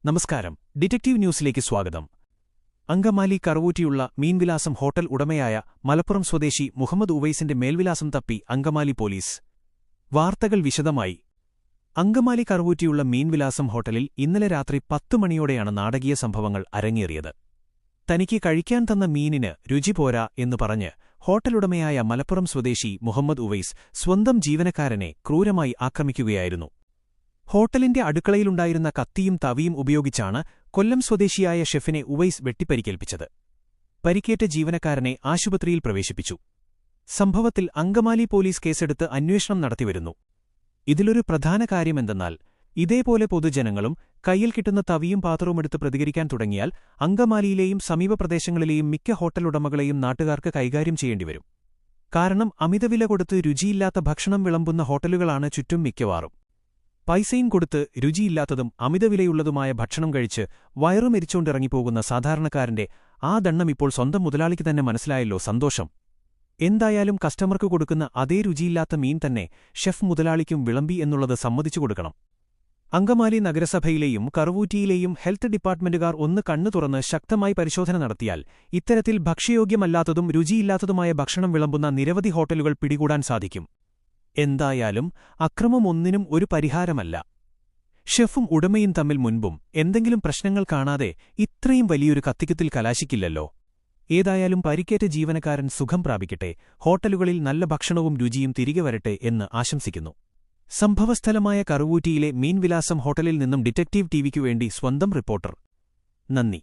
നമസ്കാരം. ഡിറ്റക്റ്റീവ് ന്യൂസിലേക്ക് സ്വാഗതം. അങ്കമാലി കറുവൂറ്റിയുള്ള മീൻവിലാസം ഹോട്ടൽ ഉടമയായ മലപ്പുറം സ്വദേശി മുഹമ്മദ് ഉവൈസിന്റെ മേൽവിലാസം തപ്പി അങ്കമാലി പോലീസ്. വാർത്തകൾ വിശദമായി. അങ്കമാലി കറുവൂറ്റിയുള്ള മീൻവിലാസം ഹോട്ടലിൽ ഇന്നലെ രാത്രി 10 മണിയോടെയാണ് നാടകീയ സംഭവങ്ങൾ അരങ്ങേറിയത്. തനിക്ക് കഴിക്കാൻ തന്ന മീനിന് രുചി പോരാ എന്നു പറഞ്ഞ് ഹോട്ടലുടമയായ മലപ്പുറം സ്വദേശി മുഹമ്മദ് ഉവൈസ് സ്വന്തം ജീവനക്കാരനെ ക്രൂരമായി ആക്രമിക്കുകയായിരുന്നു. ഹോട്ടലിന്റെ അടുക്കളയിലുണ്ടായിരുന്ന കത്തിയും തവിയും ഉപയോഗിച്ചാണ് കൊല്ലം സ്വദേശിയായ ഷെഫിനെ ഉവൈസ് വെട്ടിപ്പരിക്കേൽപ്പിച്ചത്. പരിക്കേറ്റ ജീവനക്കാരനെ ആശുപത്രിയിൽ പ്രവേശിപ്പിച്ചു. സംഭവത്തിൽ അങ്കമാലി പോലീസ് കേസെടുത്ത് അന്വേഷണം നടത്തിവരുന്നു. ഇതിലൊരു പ്രധാന കാര്യമെന്തെന്നാൽ, ഇതേപോലെ പൊതുജനങ്ങളും കയ്യിൽ കിട്ടുന്ന തവിയും പാത്രവുമെടുത്ത് പ്രതികരിക്കാൻ തുടങ്ങിയാൽ അങ്കമാലിയിലെയും സമീപ പ്രദേശങ്ങളിലെയും മിക്ക ഹോട്ടലുടമകളെയും നാട്ടുകാർക്ക് കൈകാര്യം ചെയ്യേണ്ടിവരും. കാരണം അമിതവില കൊടുത്ത് രുചിയില്ലാത്ത ഭക്ഷണം വിളമ്പുന്ന ഹോട്ടലുകളാണ് ചുറ്റും മിക്കവാറും. പൈസയും കൊടുത്ത് രുചിയില്ലാത്തതും അമിതവിലയുള്ളതുമായ ഭക്ഷണം കഴിച്ച് വയറുമെരിച്ചോണ്ടിറങ്ങിപ്പോകുന്ന സാധാരണക്കാരന്റെ ആ ദണ്ണം ഇപ്പോൾ സ്വന്തം മുതലാളിക്ക് തന്നെ മനസ്സിലായല്ലോ. സന്തോഷം. എന്തായാലും കസ്റ്റമർക്ക് കൊടുക്കുന്ന അതേ രുചിയില്ലാത്ത മീൻ തന്നെ ഷെഫ് മുതലാളിക്കും വിളമ്പി എന്നുള്ളത് സമ്മതിച്ചു കൊടുക്കണം. അങ്കമാലി നഗരസഭയിലെയും കറുവൂറ്റിയിലെയും ഹെൽത്ത് ഡിപ്പാർട്ട്മെന്റുകാർ ഒന്ന് കണ്ണു തുറന്ന് ശക്തമായി പരിശോധന നടത്തിയാൽ ഇത്തരത്തിൽ ഭക്ഷ്യയോഗ്യമല്ലാത്തതും രുചിയില്ലാത്തതുമായ ഭക്ഷണം വിളമ്പുന്ന നിരവധി ഹോട്ടലുകൾ പിടികൂടാൻ സാധിക്കും. എന്തായാലും അക്രമം ഒന്നിനും ഒരു പരിഹാരമല്ല. ഷെഫും ഉടമയും തമ്മിൽ മുൻപും എന്തെങ്കിലും പ്രശ്നങ്ങൾ കാണാതെ ഇത്രയും വലിയൊരു കത്തിക്കുത്തിൽ കലാശിക്കില്ലല്ലോ. ഏതായാലും പരിക്കേറ്റ ജീവനക്കാരൻ സുഖം പ്രാപിക്കട്ടെ, ഹോട്ടലുകളിൽ നല്ല ഭക്ഷണവും രുചിയും തിരികെ വരട്ടെ എന്ന് ആശംസിക്കുന്നു. സംഭവസ്ഥലമായ കറുവൂറ്റിയിലെ മീൻവിലാസം ഹോട്ടലിൽ നിന്നും ഡിറ്റക്റ്റീവ് ടിവിക്കുവേണ്ടി സ്വന്തം റിപ്പോർട്ടർ. നന്ദി.